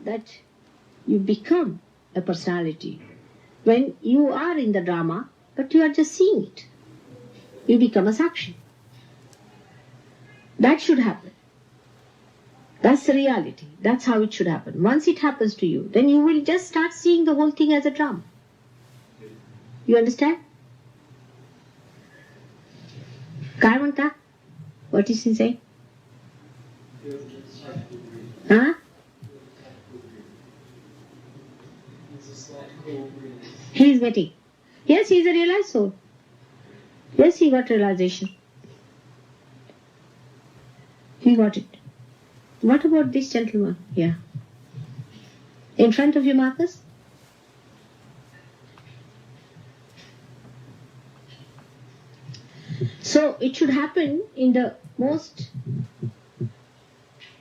That you become a personality. When you are in the drama, but you are just seeing it, you become a Sakshi. That should happen. That's the reality. That's how it should happen. Once it happens to you, then you will just start seeing the whole thing as a drama. You understand? काय म्हणता? What is he saying? Huh? He is getting. Yes, he is a realized soul. Yes, he got realization. He got it. What about this gentleman here? In front of you, Marcus? So it should happen in the most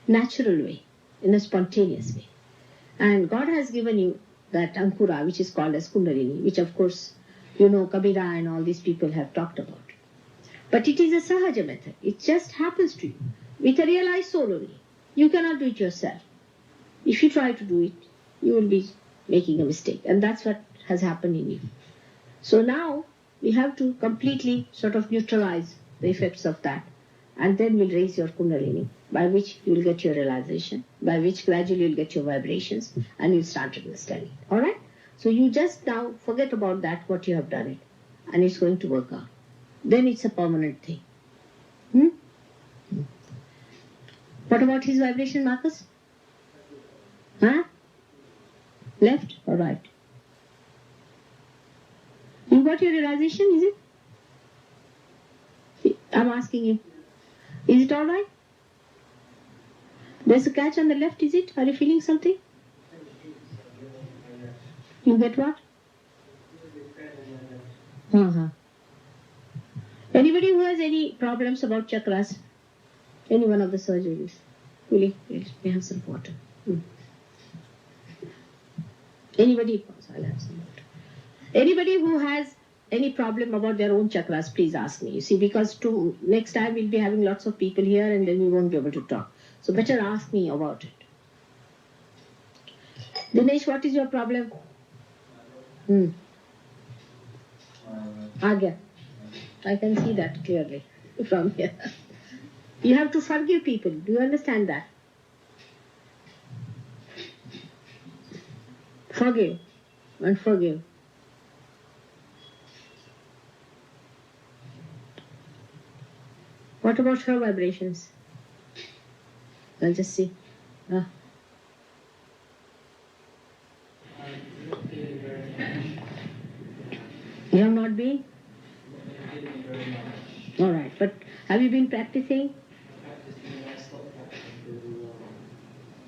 natural way, in a spontaneous way. And God has given you that Ankura, which is called as Kundalini, which of course, you know, Kabira and all these people have talked about. But it is a Sahaja method. It just happens to you with a realized soul only. You cannot do it yourself. If you try to do it, you will be making a mistake. And that's what has happened in you. So now we have to completely sort of neutralize the effects of that. And then we'll raise your Kundalini, by which you will get your realization, by which gradually you'll get your vibrations, and you'll start understanding. Alright? So you just now forget about that, what you have done it, and it's going to work out. Then it's a permanent thing. What about his vibration, Marcus? Huh? Left or right? You got your realization, is it? I'm asking you. Is it alright? There's a catch on the left, is it? Are you feeling something? You get what? Anybody who has any problems about chakras? Any one of the surgeries. Really, may have some water. Anybody? I'll have some water. Anybody who has any problem about their own chakras, please ask me. You see, because next time we'll be having lots of people here and then we won't be able to talk. So better ask me about it. Dinesh, what is your problem? Agya. I can see that clearly from here. You have to forgive people. Do you understand that? Forgive and forgive. What about her vibrations? I'll just see. You have not been? All right, but have you been practicing?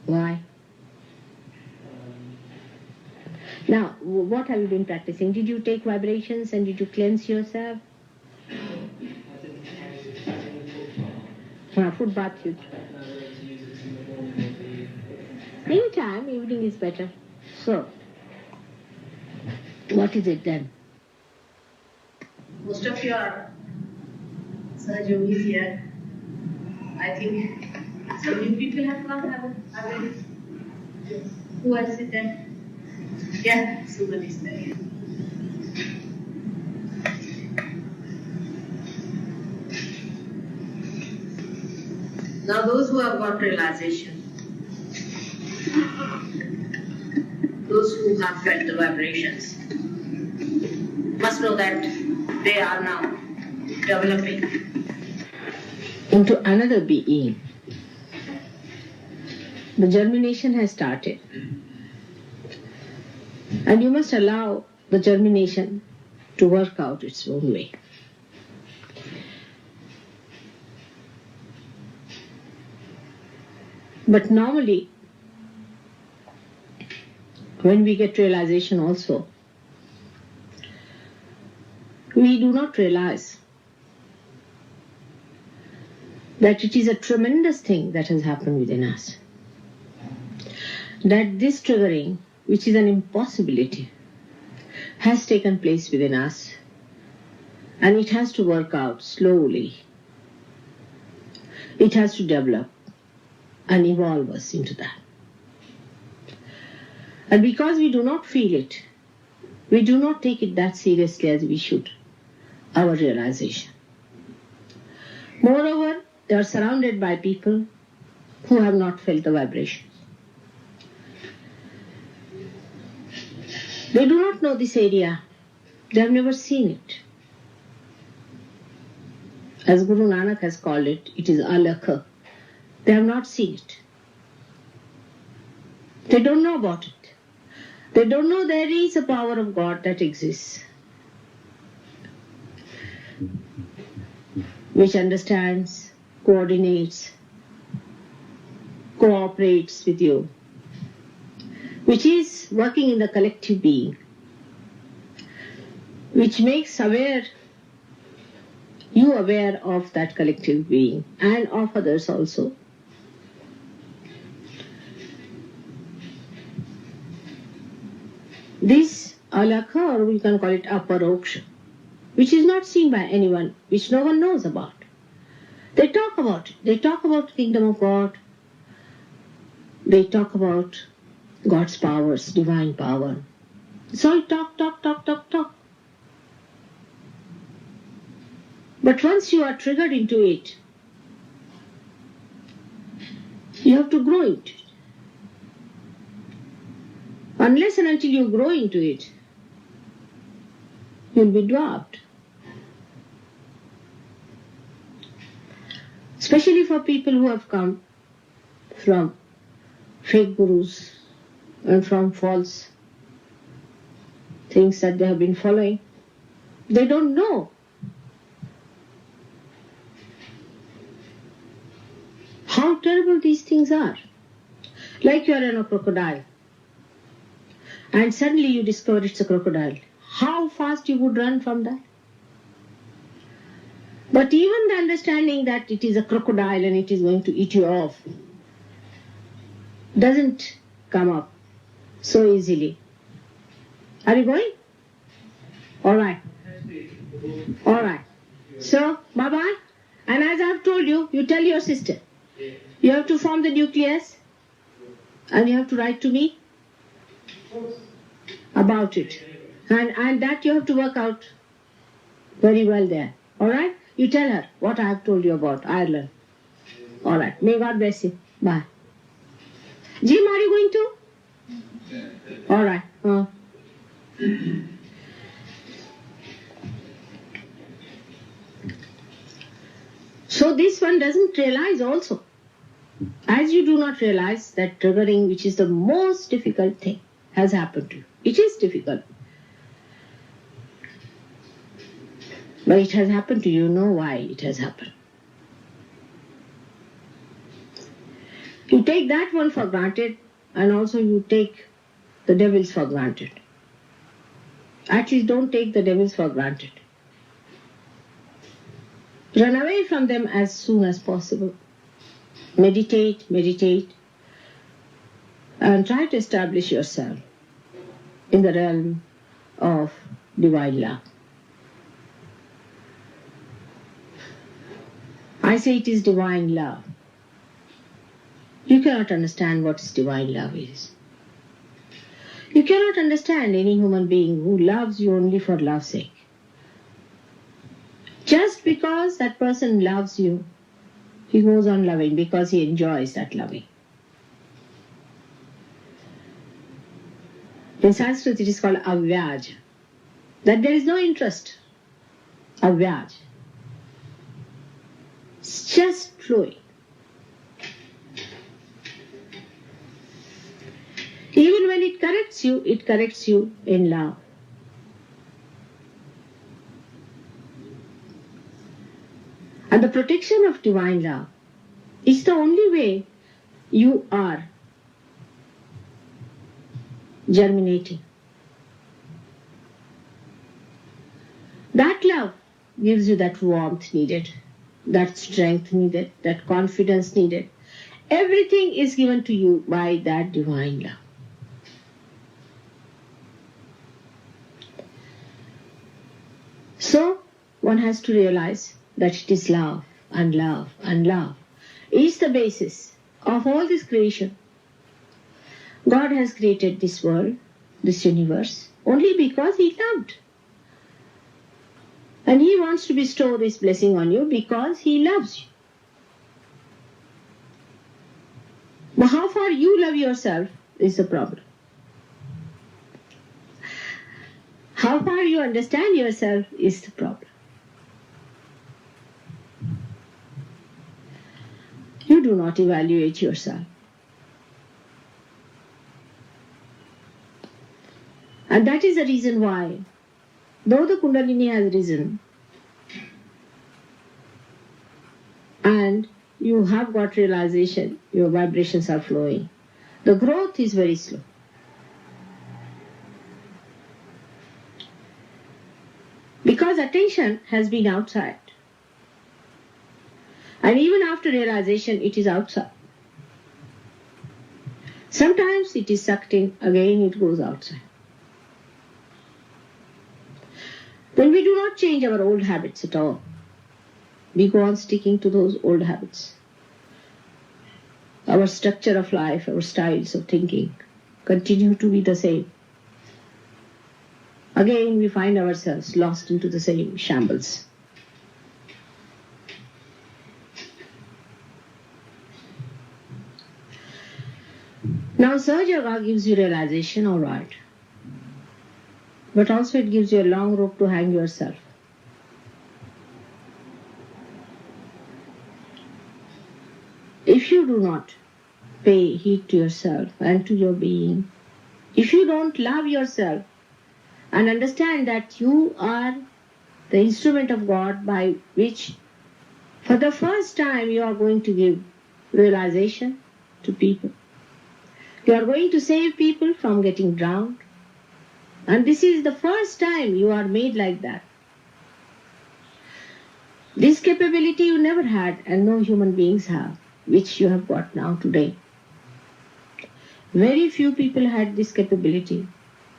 Why? Now, what have you been practicing? Did you take vibrations and did you cleanse yourself? Foot bath you. Anytime, evening is better. So, what is it then? Most of your Sahaja is here. I think so many people have come. Have you? Who else is there? Yeah, Suman is there. Now those who have got realization, those who have felt the vibrations, must know that they are now developing into another being. The germination has started. And you must allow the germination to work out its own way. But normally, when we get realization also, we do not realize that it is a tremendous thing that has happened within us. That this triggering, which is an impossibility, has taken place within us, and it has to work out slowly. It has to develop and evolve us into that. And because we do not feel it, we do not take it that seriously as we should, our realization. Moreover, they are surrounded by people who have not felt the vibrations. They do not know this area. They have never seen it. As Guru Nanak has called it, it is alakha. They have not seen it. They don't know about it. They don't know there is a power of God that exists, which understands, coordinates, cooperates with you, which is working in the collective being, which makes you aware of that collective being and of others also. This alakha, or we can call it aparoksha, which is not seen by anyone, which no one knows about. They talk about it. They talk about the kingdom of God. They talk about God's powers, divine power. It's all talk. But once you are triggered into it, you have to grow into it. Unless and until you grow into it, you'll be dwarfed. Especially for people who have come from fake gurus and from false things that they have been following. They don't know how terrible these things are. Like you are in a crocodile, and suddenly you discover it's a crocodile. How fast you would run from that? But even the understanding that it is a crocodile and it is going to eat you off doesn't come up so easily. Are you going? Alright. Alright. So, bye-bye. And as I have told you, you tell your sister. You have to form the nucleus and you have to write to me about it. And that you have to work out very well there. Alright? You tell her what I have told you about Ireland. Alright. May God bless you. Bye. Jim, are you going to? Alright. So this one doesn't realize also. As you do not realize that triggering, which is the most difficult thing, has happened to you. It is difficult. But it has happened to you. You know why it has happened. You take that one for granted and also you take the devils for granted. At least don't take the devils for granted. Run away from them as soon as possible. Meditate, and try to establish yourself in the realm of divine love. I say it is divine love. You cannot understand what divine love is. You cannot understand any human being who loves you only for love's sake. Just because that person loves you, he goes on loving because he enjoys that loving. In Sanskrit it is called avyaj, that there is no interest. Avyaj. It's just flowing. Even when it corrects you in love. And the protection of divine love is the only way you are germinating. That love gives you that warmth needed, that strength needed, that confidence needed. Everything is given to you by that divine love. So, one has to realize that it is love and love and love is the basis of all this creation. God has created this world, this universe, only because He loved. And He wants to bestow this blessing on you because He loves you. But how far you love yourself is the problem. How far you understand yourself is the problem. You do not evaluate yourself. And that is the reason why, though the Kundalini has risen, and you have got realization, your vibrations are flowing, the growth is very slow. Because attention has been outside. And even after realization, it is outside. Sometimes it is sucked in, again it goes outside. When we do not change our old habits at all, we go on sticking to those old habits. Our structure of life, our styles of thinking continue to be the same. Again we find ourselves lost into the same shambles. Now Sahaja gives you realization, all right. But also it gives you a long rope to hang yourself. If you do not pay heed to yourself and to your being, if you don't love yourself and understand that you are the instrument of God by which for the first time you are going to give realization to people. You are going to save people from getting drowned. And this is the first time you are made like that. This capability you never had and no human beings have, which you have got now today. Very few people had this capability.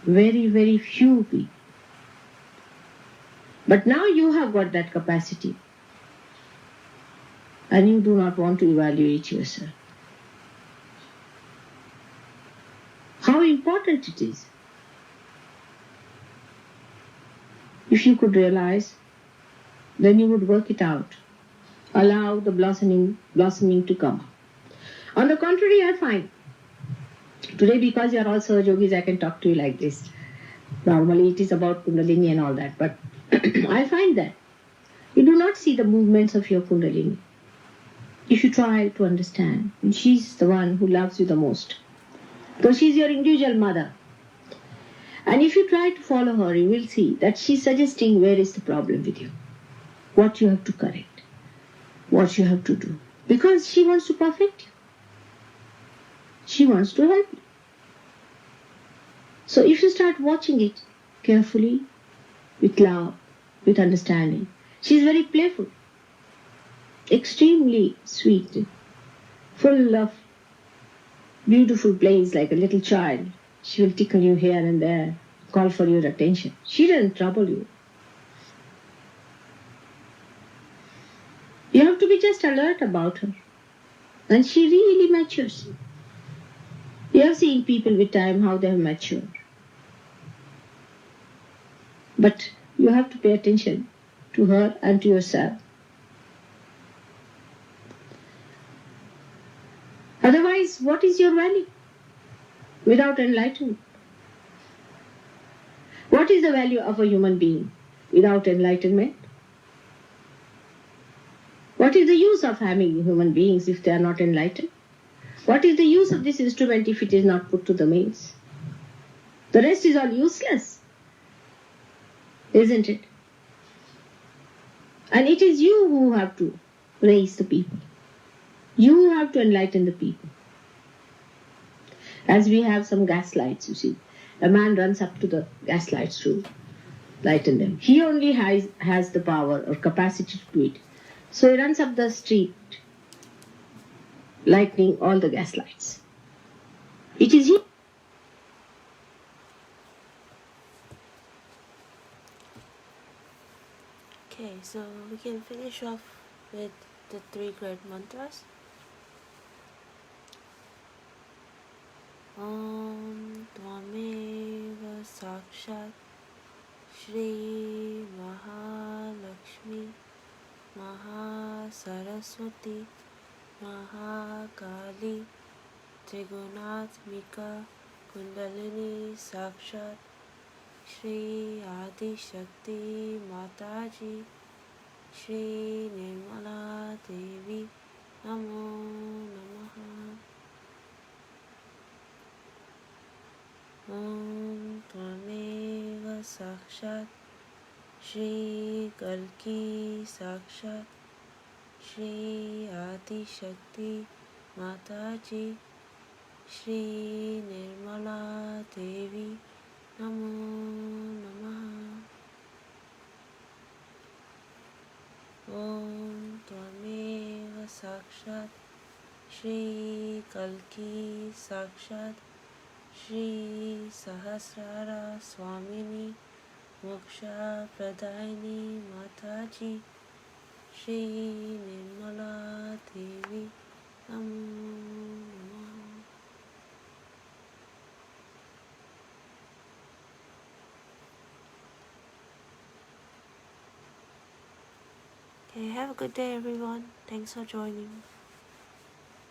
Very, very few people. But now you have got that capacity. And you do not want to evaluate yourself. How important it is. If you could realize, then you would work it out. Allow the blossoming to come. On the contrary, I find, today because you are also yogis, I can talk to you like this. Normally it is about Kundalini and all that, but I find that you do not see the movements of your Kundalini. If you try to understand, she's the one who loves you the most. Because she's your individual mother. And if you try to follow her, you will see that she's suggesting where is the problem with you. What you have to correct. What you have to do. Because she wants to perfect you. She wants to help you. So if you start watching it carefully, with love, with understanding, she's very playful, extremely sweet, full of beautiful plays like a little child. She will tickle you here and there, call for your attention. She doesn't trouble you. You have to be just alert about her. And she really matures. You have seen people with time how they have matured. But you have to pay attention to her and to yourself. Otherwise, what is your value without enlightenment? What is the value of a human being without enlightenment? What is the use of having human beings if they are not enlightened? What is the use of this instrument if it is not put to the means? The rest is all useless, isn't it? And it is you who have to raise the people. You have to enlighten the people. As we have some gas lights, you see. A man runs up to the gas lights to lighten them. He only has the power or capacity to do it. So he runs up the street, lightening all the gas lights. It is he. Okay, so we can finish off with the 3 great mantras. Om Tvameva Sakshat Shri Mahalakshmi Mahasaraswati Mahakali Trigunatmika Kundalini Sakshat Shri Adi Shakti Mataji Shri Nirmala Devi Namo Namaha. Om Tvameva Sakshat Shri Kalki Sakshat Shri Adi Shakti Mataji Shri Nirmala Devi Namo Namaha. Om Tvameva Sakshat Shri Kalki Sakshat Shri Sahasrara Swamini Moksha Pradayini Mataji Shri Nirmala Devi Namo Namaha. Okay, have a good day everyone. Thanks for joining.